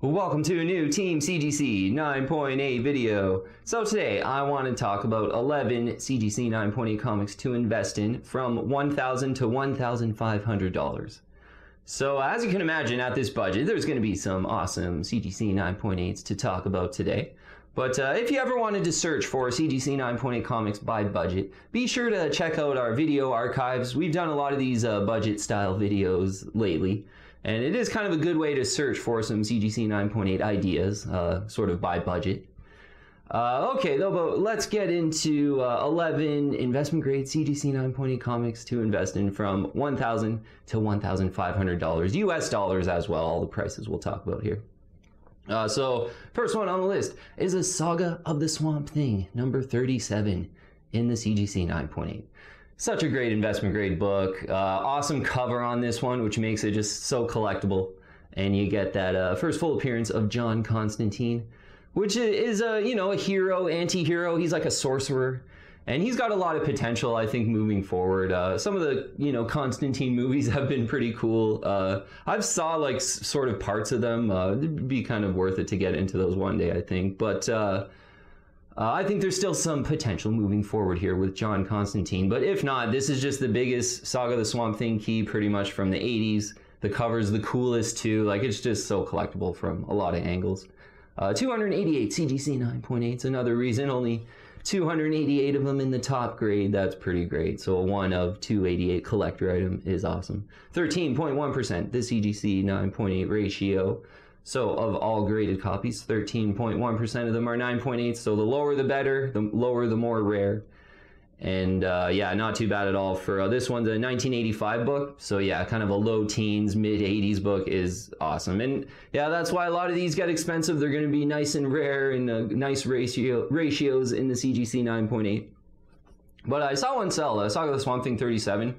Welcome to a new Team CGC 9.8 video. So today I want to talk about 11 CGC 9.8 comics to invest in from $1,000 to $1,500. So as you can imagine at this budget, there's going to be some awesome CGC 9.8s to talk about today. But if you ever wanted to search for CGC 9.8 comics by budget, be sure to check out our video archives. We've done a lot of these budget style videos lately. And it is kind of a good way to search for some CGC 9.8 ideas, sort of by budget. Okay, though, but let's get into 11 investment grade CGC 9.8 comics to invest in from $1,000 to $1,500, US dollars as well, all the prices we'll talk about here. So, first one on the list is a Saga of the Swamp Thing, number 37 in the CGC 9.8. Such a great investment grade book. Awesome cover on this one, which makes it just so collectible. And you get that first full appearance of John Constantine, which is a hero, anti-hero. He's like a sorcerer, and he's got a lot of potential, I think, moving forward. Some of the Constantine movies have been pretty cool. I've saw like sort of parts of them. It'd be kind of worth it to get into those one day, I think. But I think there's still some potential moving forward here with John Constantine. But if not, this is just the biggest Saga of the Swamp Thing key pretty much from the 80s. The cover's the coolest too. Like, it's just so collectible from a lot of angles. 288 CGC 9.8's another reason. Only 288 of them in the top grade. That's pretty great. So a 1 of 288 collector item is awesome. 13.1%, the CGC 9.8 ratio. So of all graded copies, 13.1% of them are 9.8. So the lower the better, the lower the more rare. And yeah, not too bad at all for this one's a 1985 book. So yeah, kind of a low teens, mid 80s book is awesome. And yeah, that's why a lot of these get expensive. They're going to be nice and rare and nice ratios in the CGC 9.8. But I saw one sell, Saga of the Swamp Thing 37.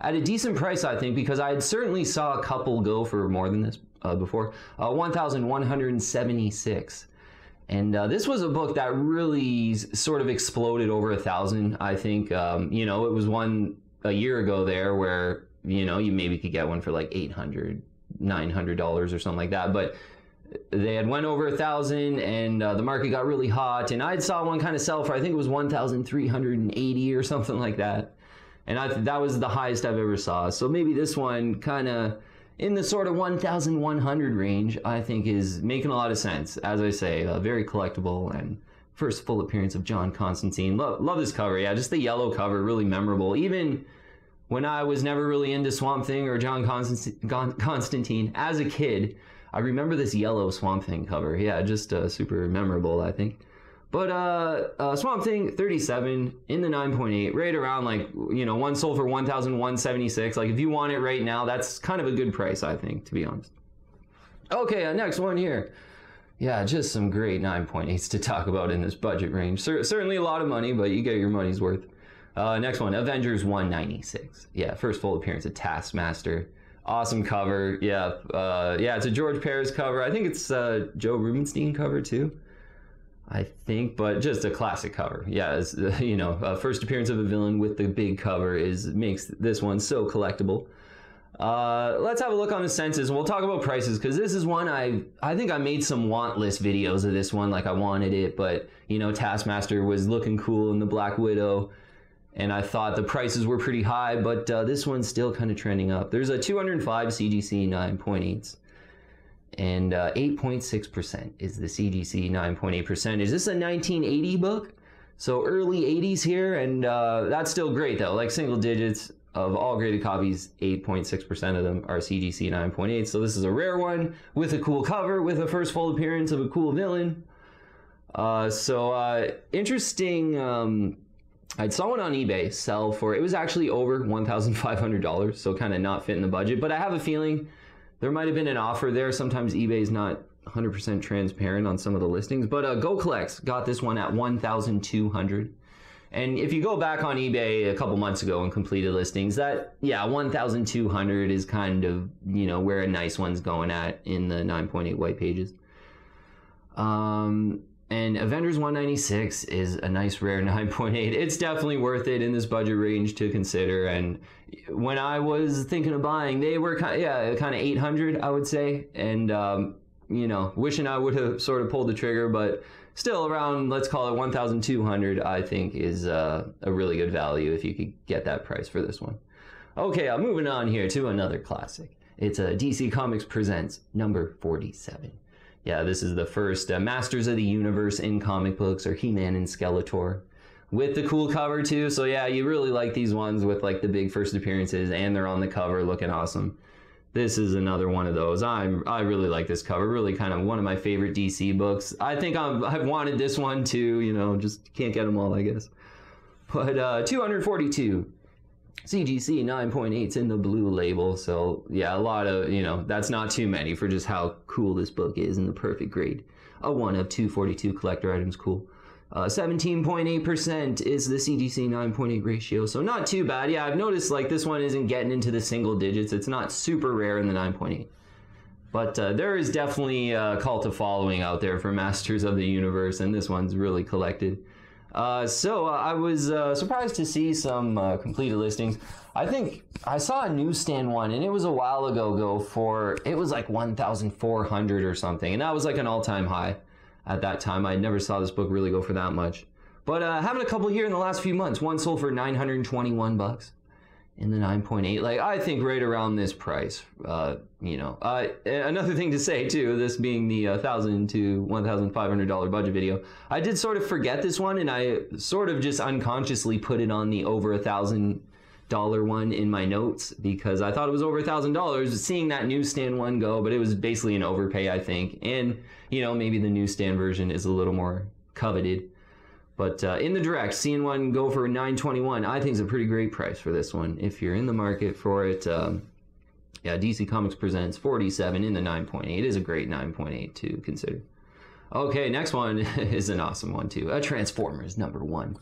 At a decent price, I think, because I had certainly saw a couple go for more than this before. 1,176. And this was a book that really sort of exploded over 1,000, I think. It was one a year ago there where, you maybe could get one for like $800, $900 or something like that. But they had went over 1,000 and the market got really hot. And I saw one kind of sell for, I think it was 1,380 or something like that. And that was the highest I've ever saw. So maybe this one kind of in the sort of 1,100 range, I think is making a lot of sense. As I say, very collectible and first full appearance of John Constantine. Love this cover. Yeah, just the yellow cover, really memorable. Even when I was never really into Swamp Thing or John Constantine as a kid, I remember this yellow Swamp Thing cover. Yeah, just super memorable, I think. But Swamp Thing 37 in the 9.8, right around like, one sold for 1,176. Like, if you want it right now, that's kind of a good price, I think, to be honest. Okay, next one here. Yeah, just some great 9.8s to talk about in this budget range. Certainly a lot of money, but you get your money's worth. Next one, Avengers 196. Yeah, first full appearance of Taskmaster. Awesome cover. Yeah, it's a George Perez cover. I think it's Joe Rubenstein cover too, I think, but just a classic cover. Yeah, it's, first appearance of a villain with the big cover makes this one so collectible. Let's have a look on the census. We'll talk about prices, because this is one I think I made some want list videos of this one, like I wanted it, but Taskmaster was looking cool in the Black Widow, and I thought the prices were pretty high, but this one's still kind of trending up. There's a 205 CGC 9.8s. And 8.6% is the CGC 9.8 percentage. This is a 1980 book, so early 80s here, and that's still great though. Like, single digits of all graded copies, 8.6% of them are CGC 9.8. So this is a rare one with a cool cover, with a first full appearance of a cool villain. Interesting. I saw one on eBay sell for, it was actually over $1,500, so kind of not fitting the budget. But I have a feeling there might have been an offer there. Sometimes eBay's not 100% transparent on some of the listings. But Go Collects got this one at $1,200. And if you go back on eBay a couple months ago and completed listings, $1,200 is kind of, where a nice one's going at in the 9.8 white pages. And Avengers 196 is a nice rare 9.8. It's definitely worth it in this budget range to consider. And when I was thinking of buying, they were kind of 800, I would say. And you know, wishing I would have sort of pulled the trigger, but still around, let's call it 1,200, I think is a really good value if you could get that price for this one. Okay, moving on here to another classic. It's DC Comics Presents number 47. Yeah, this is the first Masters of the Universe in comic books, or He-Man and Skeletor, with the cool cover too. So yeah, you really like these ones with like the big first appearances, and they're on the cover looking awesome. This is another one of those. I really like this cover. Really kind of one of my favorite DC books. I think I've wanted this one too, you know, just can't get them all, I guess. But 242 CGC 9.8s in the blue label. So yeah, a lot of, you know, that's not too many for just how cool this book is in the perfect grade. A 1 of 242 collector items, cool. 17.8% is the CGC 9.8 ratio, so not too bad. Yeah, I've noticed like this one isn't getting into the single digits. It's not super rare in the 9.8. But there is definitely a cult of following out there for Masters of the Universe, and this one's really collected. So I was surprised to see some completed listings. I think I saw a newsstand one, and it was a while ago for, it was like 1,400 or something, and that was like an all-time high. At that time, I never saw this book really go for that much. But having a couple here in the last few months. One sold for $921 in the 9.8. Like, I think right around this price, you know. Another thing to say, too, this being the $1,000 to $1,500 budget video, I did sort of forget this one, and I sort of just unconsciously put it on the over $1,000 one in my notes because I thought it was over $1,000 seeing that newsstand one go, but it was basically an overpay, I think. And, you know, maybe the newsstand version is a little more coveted. But in the direct, seeing one go for $921, I think is a pretty great price for this one. If you're in the market for it, yeah, DC Comics Presents 47 in the 9.8 is a great 9.8 to consider. Okay, next one is an awesome one too. Transformers #1.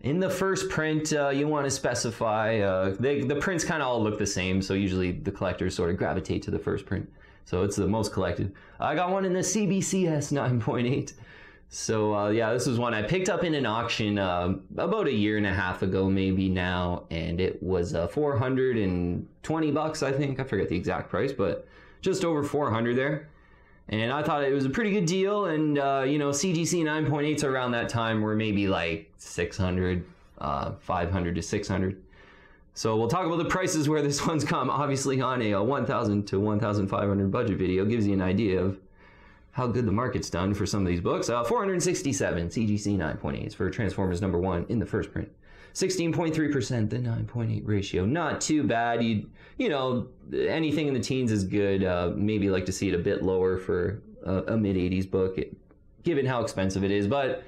In the first print, you want to specify, the prints kind of all look the same, so usually the collectors sort of gravitate to the first print. So it's the most collected. I got one in the CBCS 9.8. So yeah, this was one I picked up in an auction about a year and a half ago, maybe now, and it was $420, I think. I forget the exact price, but just over 400 there. And I thought it was a pretty good deal, and you know, CGC 9.8s around that time were maybe like 600, 500 to 600. So we'll talk about the prices where this one's come. Obviously on a 1,000 to 1,500 budget video gives you an idea of how good the market's done for some of these books. 467 CGC 9.8s for Transformers #1 in the first print. 16.3%, the 9.8 ratio. Not too bad. You know, anything in the teens is good. Maybe like to see it a bit lower for a mid-80s book, given how expensive it is. But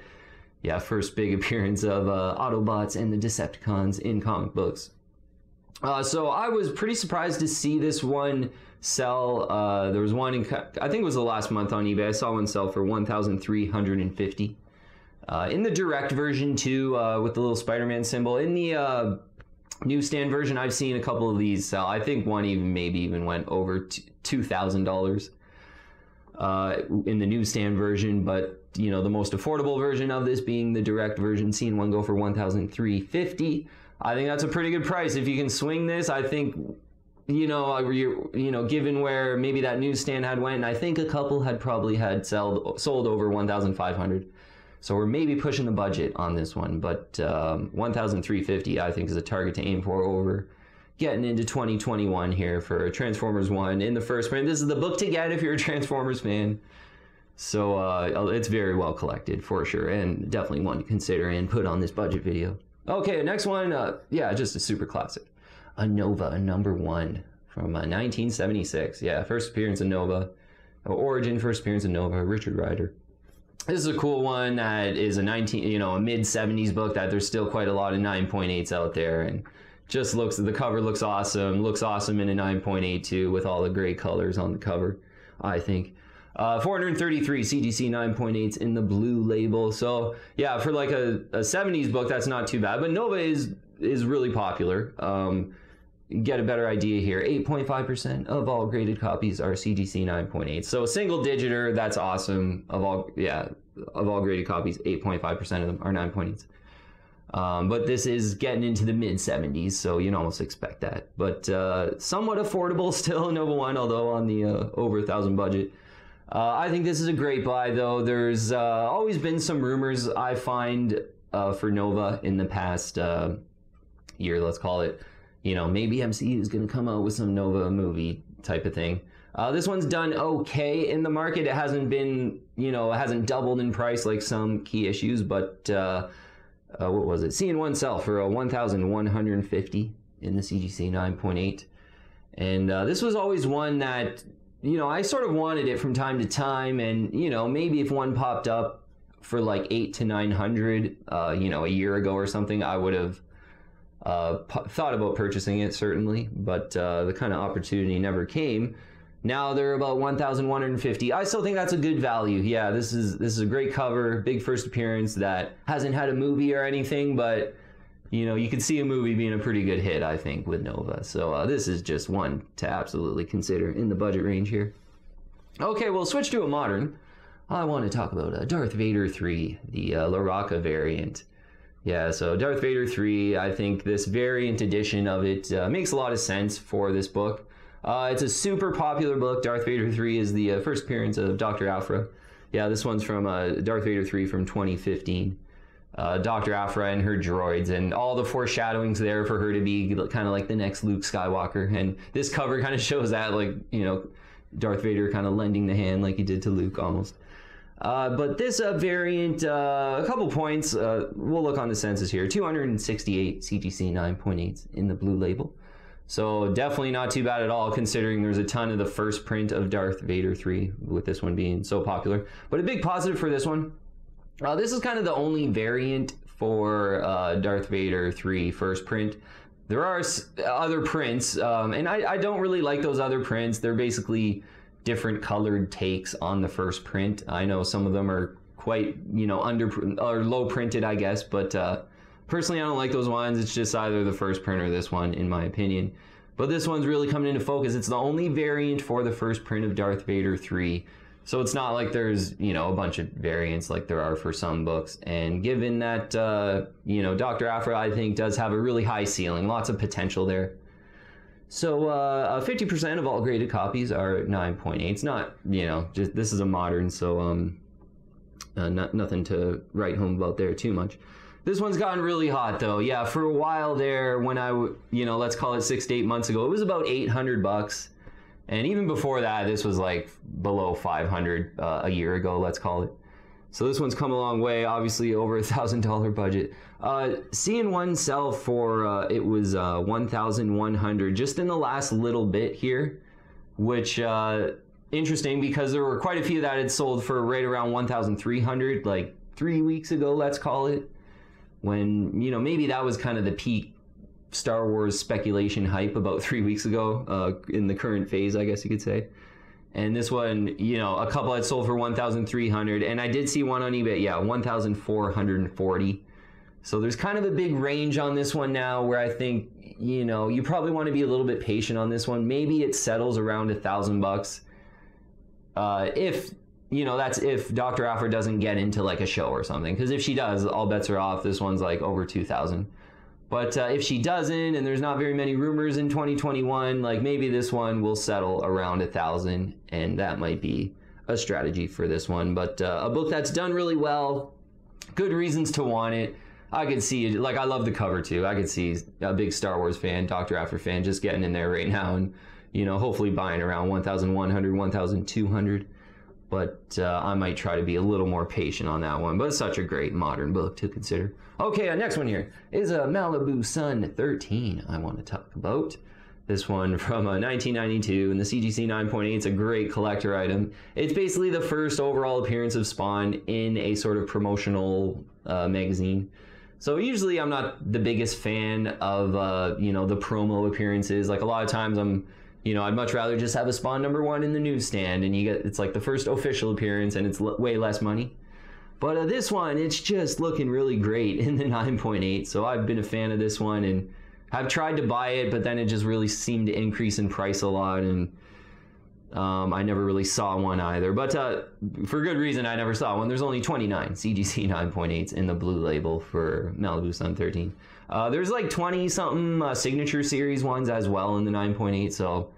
yeah, first big appearance of Autobots and the Decepticons in comic books. So I was pretty surprised to see this one sell. There was one in, I think it was the last month on eBay. I saw one sell for $1,350. In the direct version too, with the little Spider-Man symbol. In the newsstand version, I've seen a couple of these sell. I think one maybe even went over $2,000 in the newsstand version. But you know, the most affordable version of this being the direct version, seeing one go for $1,350. I think that's a pretty good price if you can swing this. I think, you know, given where maybe that newsstand had went, and I think a couple had probably sold over 1,500. So we're maybe pushing the budget on this one, but 1,350 I think is a target to aim for over getting into 2021 here for Transformers 1 in the first print. This is the book to get if you're a Transformers fan. So it's very well collected for sure, and definitely one to consider and put on this budget video. Okay, next one, yeah, just a super classic. A Nova #1 from 1976. Yeah, first appearance of Nova. Origin, first appearance of Nova, Richard Rider. This is a cool one that is a mid-70s book that there's still quite a lot of 9.8s out there, and just the cover looks awesome in a 9.8 too, with all the great colors on the cover, I think. 433 CGC 9.8s in the blue label. So yeah, for like a 70s book, that's not too bad, but Nova is really popular. Get a better idea here. 8.5% of all graded copies are CGC 9.8. So a single digiter, that's awesome. Of all graded copies, 8.5% of them are 9.8s. But this is getting into the mid-70s, so you'd almost expect that. But somewhat affordable still, Nova 1, although on the over 1,000 budget. I think this is a great buy, though. There's always been some rumors, I find, for Nova in the past year, let's call it. You know, maybe MCU is going to come out with some Nova movie type of thing. This one's done okay in the market. It hasn't been, you know, it hasn't doubled in price like some key issues, but what was it? Seeing One sell for 1,150 in the CGC 9.8. And this was always one that, you know, I sort of wanted it from time to time, and, you know, maybe if one popped up for like 800 to 900, you know, a year ago or something, I would have thought about purchasing it, certainly, but the kind of opportunity never came. Now they're about 1,150. I still think that's a good value. Yeah, this is a great cover, big first appearance that hasn't had a movie or anything, but you know, you could see a movie being a pretty good hit, I think, with Nova. So this is just one to absolutely consider in the budget range here. Okay, we'll switch to a modern. I want to talk about Darth Vader 3, the Larocca variant. Yeah, so Darth Vader 3, I think this variant edition of it makes a lot of sense for this book. It's a super popular book. Darth Vader 3 is the first appearance of Dr. Aphra. Yeah, this one's from Darth Vader 3 from 2015. Dr. Aphra and her droids, and all the foreshadowings there for her to be kind of like the next Luke Skywalker. And this cover kind of shows that, like, you know, Darth Vader kind of lending the hand like he did to Luke almost. But this variant, a couple points. We'll look on the census here. 268 CGC 9.8s in the blue label. So definitely not too bad at all, considering there's a ton of the first print of Darth Vader 3, with this one being so popular. But a big positive for this one, this is kind of the only variant for Darth Vader 3 first print. There are other prints, and I don't really like those other prints. They're basically different colored takes on the first print. I know some of them are quite, you know, or low printed, I guess, but personally I don't like those ones. It's just either the first print or this one, in my opinion. But this one's really coming into focus. It's the only variant for the first print of Darth Vader 3. So it's not like there's, you know, a bunch of variants like there are for some books. And given that, you know, Dr. Aphra, I think, does have a really high ceiling, lots of potential there. So 50% of all graded copies are 9.8. It's not, you know, just, this is a modern, so nothing to write home about there too much. This one's gotten really hot, though. Yeah, for a while there, when you know, let's call it 6 to 8 months ago, it was about $800. And even before that, this was like below 500 a year ago, let's call it. So this one's come a long way, obviously over $1,000 budget. Seeing one sell for, it was 1,100 just in the last little bit here, which interesting because there were quite a few that had sold for right around 1,300 like 3 weeks ago, let's call it. When, you know, maybe that was kind of the peak Star Wars speculation hype about 3 weeks ago, in the current phase, I guess you could say. And this one, you know, a couple had sold for 1,300, and I did see one on eBay, yeah, 1,440. So there's kind of a big range on this one now, where I think, you know, you probably want to be a little bit patient on this one. Maybe it settles around $1,000. If, you know, that's if Dr. Aphra doesn't get into like a show or something, because if she does, all bets are off. This one's like over 2,000. But if she doesn't, and there's not very many rumors in 2021, like maybe this one will settle around 1,000, and that might be a strategy for this one. But a book that's done really well, good reasons to want it. I could see it, like I love the cover too. I could see a big Star Wars fan, Dr. Aphra fan, just getting in there right now and, you know, hopefully buying around 1,100, 1,200. But I might try to be a little more patient on that one. But it's such a great modern book to consider. Okay, next one here is a Malibu Sun 13 I want to talk about. This one from 1992 in the CGC 9.8. It's a great collector item. It's basically the first overall appearance of Spawn in a sort of promotional magazine. So usually I'm not the biggest fan of, you know, the promo appearances. Like a lot of times you know, I'd much rather just have a Spawn #1 in the newsstand, and it's like the first official appearance, and it's way less money. But this one, it's just looking really great in the 9.8, so I've been a fan of this one, and I've tried to buy it, but then it just really seemed to increase in price a lot, and I never really saw one either. But for good reason, I never saw one. There's only 29 CGC 9.8s in the blue label for Malibu Sun 13. There's like 20-something signature series ones as well in the 9.8, so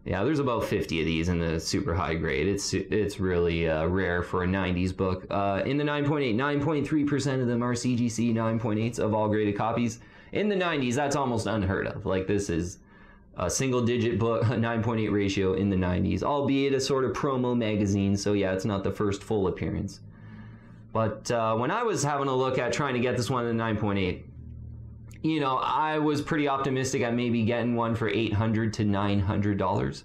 Yeah, there's about 50 of these in the super high grade. It's really rare for a 90s book. In the 9.8, 9.3% of them are CGC 9.8s of all graded copies. In the 90s, that's almost unheard of. Like, this is a single-digit book, 9.8 ratio in the 90s, albeit a sort of promo magazine, so yeah, it's not the first full appearance. But when I was having a look at trying to get this one in the 9.8, you know, I was pretty optimistic at maybe getting one for $800 to $900.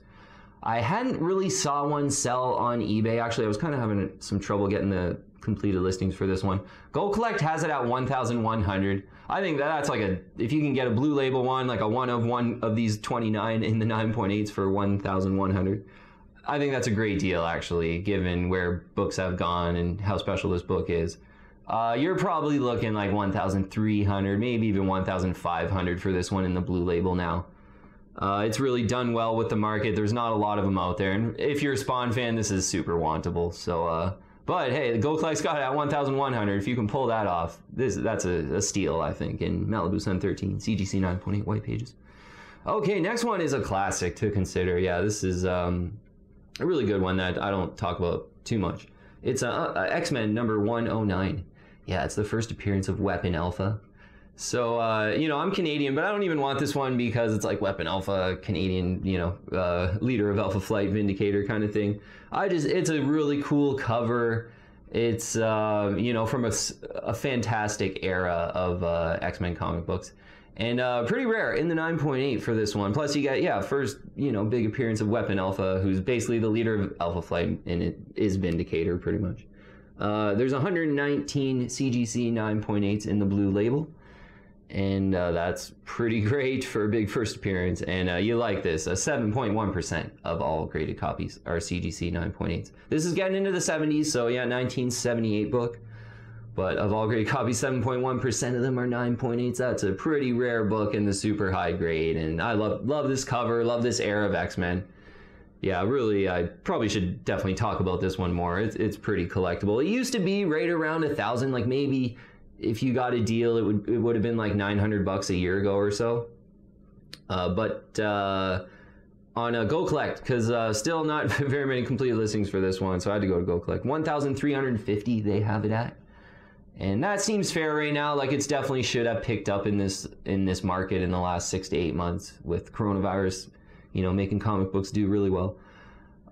I hadn't really saw one sell on eBay. Actually, I was kind of having some trouble getting the completed listings for this one. Go Collect has it at $1,100. I think that's like if you can get a blue label one, like a one of these 29 in the 9.8s for $1,100. I think that's a great deal, actually, given where books have gone and how special this book is. You're probably looking like $1,300, maybe even $1,500 for this one in the blue label now. It's really done well with the market. There's not a lot of them out there, and if you're a Spawn fan, this is super wantable. So, but hey, the Go Collect's got it at $1,100. If you can pull that off, that's a steal, I think, in Malibu Sun 13, CGC 9.8 white pages. Okay, next one is a classic to consider. Yeah, this is a really good one that I don't talk about too much. It's X-Men number 109. Yeah, it's the first appearance of Weapon Alpha. So, you know, I'm Canadian, but I don't even want this one because it's like Weapon Alpha, Canadian, you know, leader of Alpha Flight, Vindicator kind of thing. It's a really cool cover. It's, you know, from a fantastic era of X-Men comic books. And pretty rare in the 9.8 for this one. Plus you got, yeah, first, you know, big appearance of Weapon Alpha, who's basically the leader of Alpha Flight, and it is Vindicator, pretty much. There's 119 CGC 9.8s in the blue label. And that's pretty great for a big first appearance. And you like this, 7.1% of all graded copies are CGC 9.8s. This is getting into the 70s, so yeah, 1978 book. But of all graded copies, 7.1% of them are 9.8s. That's a pretty rare book in the super high grade. And I love this cover, love this era of X-Men. Yeah, really, I probably should definitely talk about this one more. It's pretty collectible. It used to be right around $1,000, like maybe if you got a deal, it would have been like $900 a year ago or so. But on Go Collect, because still not very many completed listings for this one, so I had to go to Go Collect. 1,350 they have it at. And that seems fair right now. Like, it's definitely should have picked up in this market in the last 6 to 8 months with coronavirus, you know, making comic books do really well.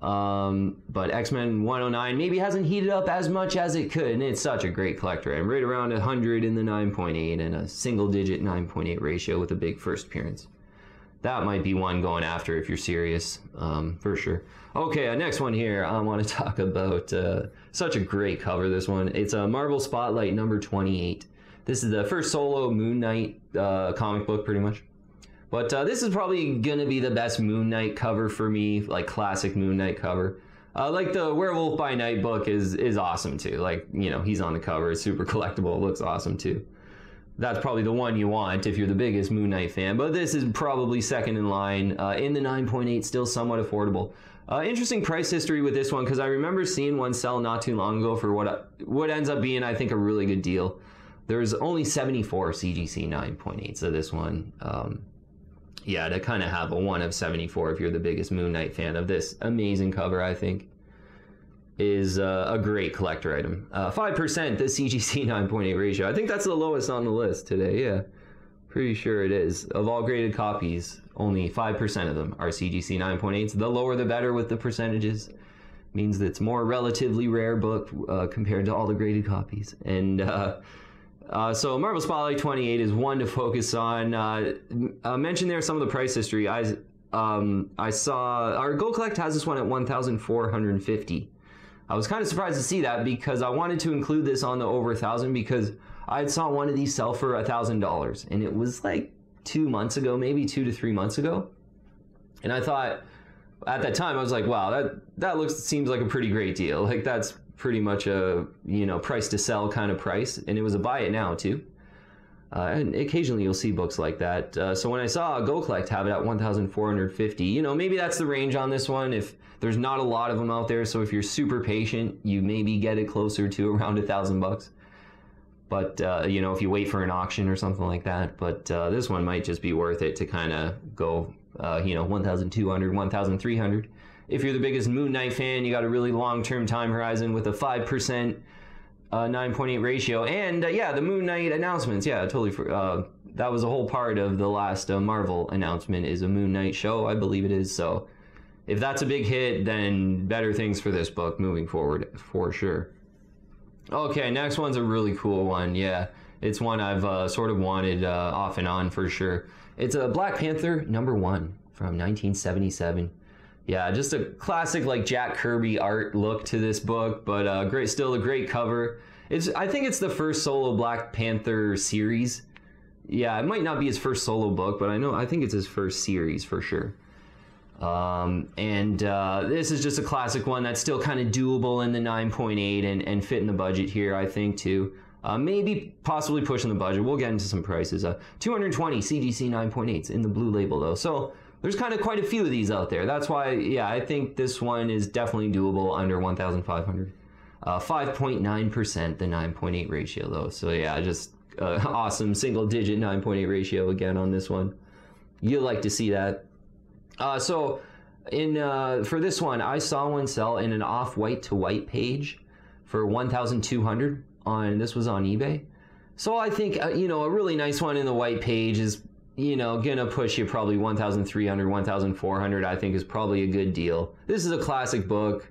But X-Men 109 maybe hasn't heated up as much as it could, and it's such a great collector. And right around 100 in the 9.8 and a single-digit 9.8 ratio with a big first appearance. That might be one going after if you're serious, for sure. Okay, next one here, I want to talk about such a great cover, this one. It's a Marvel Spotlight number 28. This is the first solo Moon Knight comic book, pretty much. But this is probably going to be the best Moon Knight cover for me, like classic Moon Knight cover. Like the Werewolf by Night book is awesome too. Like, you know, he's on the cover, it's super collectible, it looks awesome too. That's probably the one you want if you're the biggest Moon Knight fan, but this is probably second in line. In the 9.8, still somewhat affordable. Interesting price history with this one, because I remember seeing one sell not too long ago for what ends up being, I think, a really good deal. There's only 74 CGC 9.8s of this one. Yeah, to kind of have a 1 of 74 if you're the biggest Moon Knight fan of this amazing cover, I think, is a great collector item. 5% the CGC 9.8 ratio. I think that's the lowest on the list today, yeah. Pretty sure it is. Of all graded copies, only 5% of them are CGC 9.8s. The lower the better with the percentages. Means that it's more relatively rare book compared to all the graded copies. And so Marvel Spotlight 28 is one to focus on. I mentioned there some of the price history. I saw our Go Collect has this one at $1,450. I was kind of surprised to see that because I wanted to include this on the over 1,000 because I saw one of these sell for $1,000 and it was like 2 months ago, maybe 2 to 3 months ago. And I thought at that time I was like, wow, that seems like a pretty great deal. Like that's pretty much a, you know, price to sell kind of price, and it was a buy it now too. And occasionally you'll see books like that. So when I saw Go Collect have it at $1,450, you know, maybe that's the range on this one. If there's not a lot of them out there, so if you're super patient, you maybe get it closer to around $1,000. But you know, if you wait for an auction or something like that. But this one might just be worth it to kind of go you know, 1,200, 1,300. If you're the biggest Moon Knight fan, you got a really long-term time horizon with a 5% 9.8 ratio. And yeah, the Moon Knight announcements. Yeah, totally. That was a whole part of the last Marvel announcement, is a Moon Knight show, I believe it is. So if that's a big hit, then better things for this book moving forward, for sure. Okay, next one's a really cool one. Yeah, it's one I've sort of wanted off and on for sure. It's a Black Panther #1 from 1977. Yeah, just a classic like Jack Kirby art look to this book, but great, still a great cover. I think it's the first solo Black Panther series. Yeah, it might not be his first solo book, but I think it's his first series for sure. This is just a classic one that's still kind of doable in the 9.8 and fit in the budget here, I think, too. Maybe possibly pushing the budget. We'll get into some prices. 220 CGC 9.8s in the blue label, though. So there's kind of quite a few of these out there. That's why, yeah, I think this one is definitely doable under 1,500. 5.9% the 9.8 ratio, though. So yeah, just awesome single-digit 9.8 ratio again on this one. You'll like to see that. So for this one, I saw one sell in an off-white to white page for 1,200 this was on eBay. So I think, you know, a really nice one in the white page is, you know, gonna push you probably 1,300, 1,400, I think is probably a good deal. This is a classic book.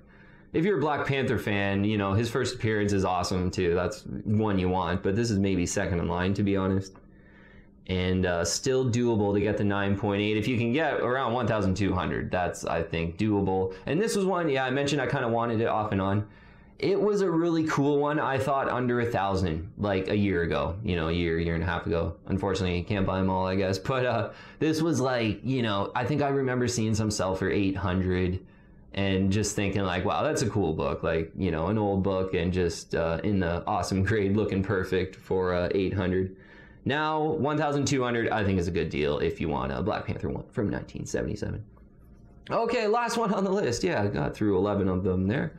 If you're a Black Panther fan, you know, his first appearance is awesome too. That's one you want, but this is maybe second in line, to be honest. And still doable to get the 9.8. If you can get around 1,200, that's, I think, doable. And this was one, yeah, I mentioned I kind of wanted it off and on. It was a really cool one. I thought under 1,000, like a year ago, you know, year and a half ago. Unfortunately, you can't buy them all, I guess. But this was like, you know, I think I remember seeing some sell for 800 and just thinking like, wow, that's a cool book. Like, you know, an old book and just in the awesome grade, looking perfect for 800. Now, 1,200, I think is a good deal if you want a Black Panther one from 1977. Okay, last one on the list. Yeah, I got through 11 of them there.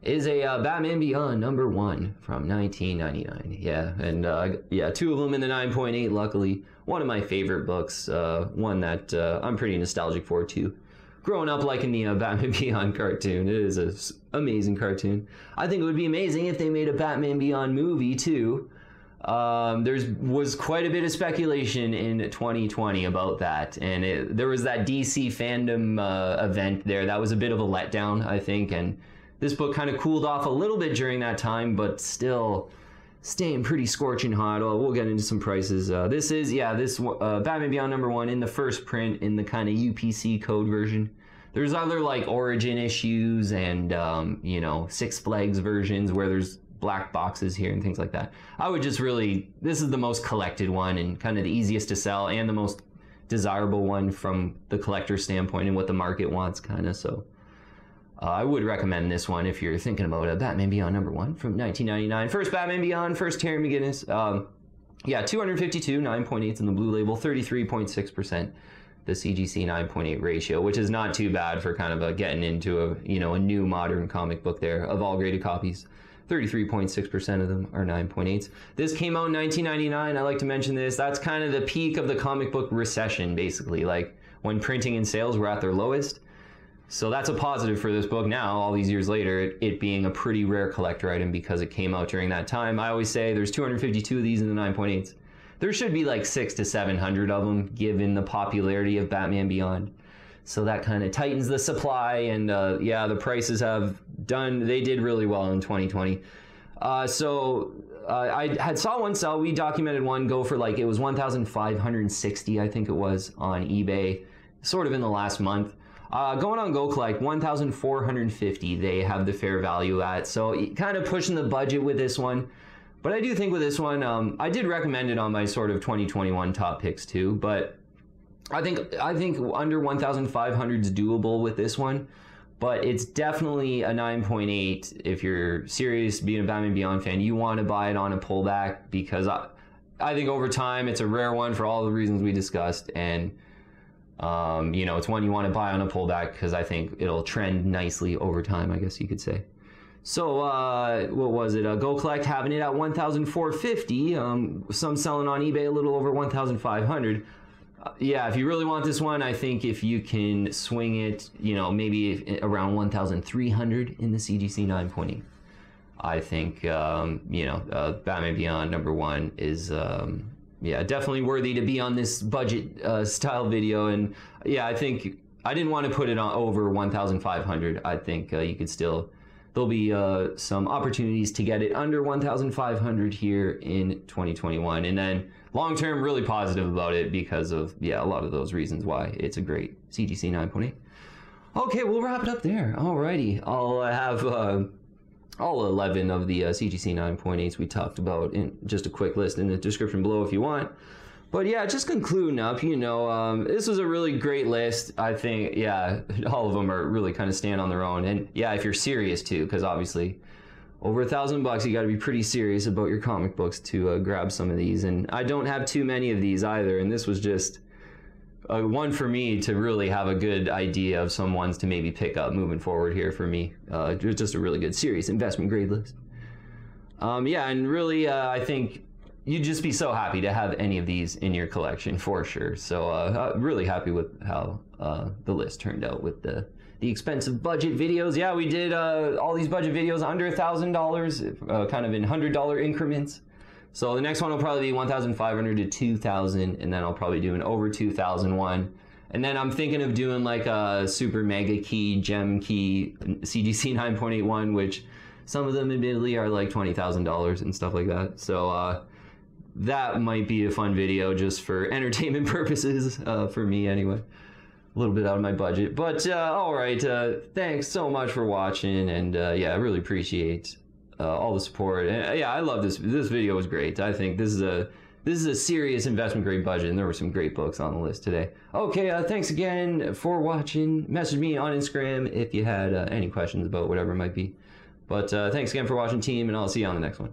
Is a Batman Beyond #1 from 1999. Yeah, and yeah, two of them in the 9.8, luckily. One of my favorite books, one that I'm pretty nostalgic for, too. Growing up liking the Batman Beyond cartoon. It is an amazing cartoon. I think it would be amazing if they made a Batman Beyond movie, too. There was quite a bit of speculation in 2020 about that, and there was that DC fandom event there. That was a bit of a letdown, I think, and this book kind of cooled off a little bit during that time, but still staying pretty scorching hot. We'll get into some prices. This is, yeah, this Batman Beyond #1 in the first print in the kind of UPC code version. There's other like Origin issues and, you know, Six Flags versions where there's black boxes here and things like that. I would just really, this is the most collected one and kind of the easiest to sell and the most desirable one from the collector standpoint and what the market wants, kind of. So I would recommend this one if you're thinking about a Batman Beyond #1 from 1999. First Batman Beyond, first Terry McGinnis. Yeah, 252 9.8s in the blue label, 33.6% the CGC 9.8 ratio, which is not too bad for kind of getting into a, you know, a new modern comic book there of all graded copies. 33.6% of them are 9.8s. This came out in 1999. I like to mention this. That's kind of the peak of the comic book recession, basically, like when printing and sales were at their lowest. So that's a positive for this book now, all these years later, it being a pretty rare collector item because it came out during that time. I always say there's 252 of these in the 9.8s. There should be like 600 to 700 of them, given the popularity of Batman Beyond. So that kind of tightens the supply, and yeah, the prices they did really well in 2020. I had saw one sell, we documented one go for like, it was 1,560, I think it was, on eBay, sort of in the last month. Going on Go Collect, 1,450 they have the fair value at, so kind of pushing the budget with this one. But I do think with this one, I did recommend it on my sort of 2021 top picks too, but I think under 1,500 is doable with this one, but it's definitely a 9.8 if you're serious being a Batman Beyond fan. You want to buy it on a pullback because I think over time it's a rare one for all the reasons we discussed, and you know, it's one you want to buy on a pullback because I think it'll trend nicely over time, I guess you could say. So what was it? Go Collect having it at 1,450. Some selling on eBay a little over 1,500. Yeah, if you really want this one, I think if you can swing it, you know, maybe around 1,300 in the CGC 9.8. I think, you know, Batman Beyond #1 is, yeah, definitely worthy to be on this budget style video. And yeah, I think I didn't want to put it on over 1,500. I think you could still, there'll be some opportunities to get it under 1,500 here in 2021. And then long term, really positive about it because of, yeah, a lot of those reasons why it's a great CGC 9.8. Okay, we'll wrap it up there. Alrighty, I'll have all 11 of the CGC 9.8s we talked about in just a quick list in the description below if you want. But yeah, just concluding up, you know, this was a really great list. I think, yeah, all of them are really kind of stand on their own. And yeah, if you're serious too, because obviously over $1,000, you got to be pretty serious about your comic books to grab some of these. And I don't have too many of these either. And this was just one for me to really have a good idea of some ones to maybe pick up moving forward here for me. Just a really good serious investment grade list. Yeah, and really, I think you'd just be so happy to have any of these in your collection for sure. So really happy with how the list turned out with the expensive budget videos. Yeah, we did all these budget videos under $1,000, kind of in $100 increments. So the next one will probably be 1,500 to 2,000, and then I'll probably do an over 2,000 one. And then I'm thinking of doing like a super mega key, gem key CGC 9.8 one, which some of them admittedly are like $20,000 and stuff like that. So that might be a fun video just for entertainment purposes, for me anyway. A little bit out of my budget, but all right. Thanks so much for watching, and yeah, I really appreciate all the support. And yeah, I love this. This video was great. I think this is a serious investment grade budget, and there were some great books on the list today. Okay, thanks again for watching. Message me on Instagram if you had any questions about whatever it might be. But thanks again for watching, team, and I'll see you on the next one.